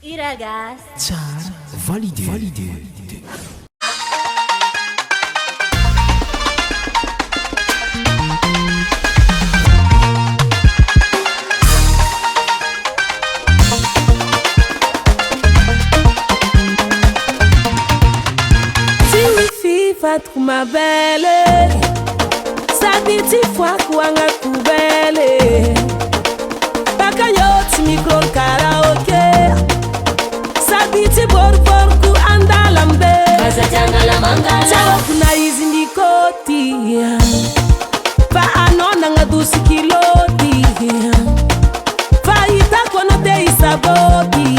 Iragas. Tsara validé. Fatko mabele sabiti fwaku anga kubele baka yoti mikro karaoke sabiti borku andalambe Kaza jangala mangala chawa kuna hizi ndikoti pa anona ngadusi kiloti fa itakono te isaboti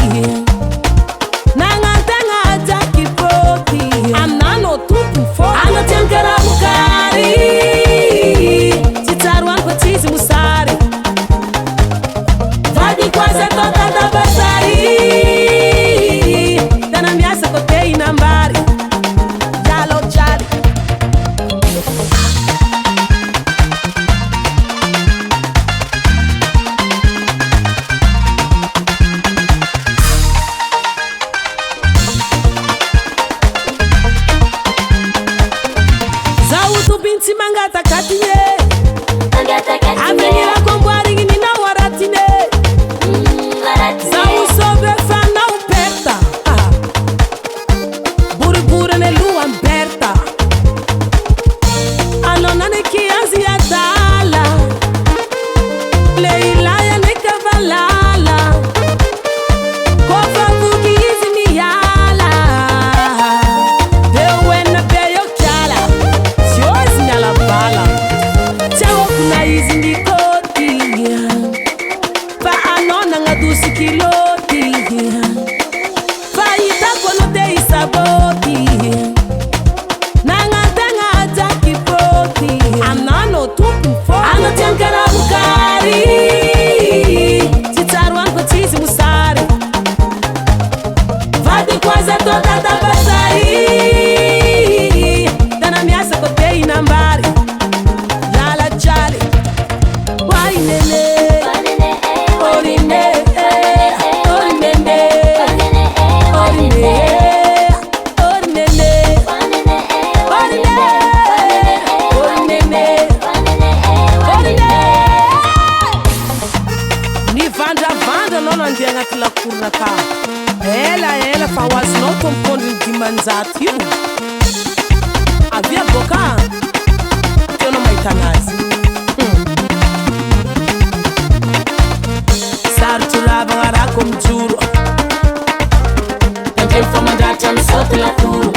Mangata katine avenira kombwari nina waratine Zau sobe fana uperta Burubura ne lua mberta Alona ne kianzi ya dala Leila ya ne kavalala Kofa buki hizi ni yala Dewe na beyo kyala Siozi nyala bala Chawo kuna hizi ndikoti Pa anona ngadusi kiloti Fa itakono te isaboti Nangatanga aja kipoti Anano tupu fo Ano tiankara bukari Chitaru anko chizi musari Vadi kwaza toda tabasari Dana miasa kote inambari Lala chali Wainene Orine Orinene Orine Orinene Orine Orinene Orine Ni vanda nono ndianga kila kurna ka Ela fa was not compounding dimanzati Avia boka Tiono maitanazi Sartura vangara kom juro Ente fama data msote la kuru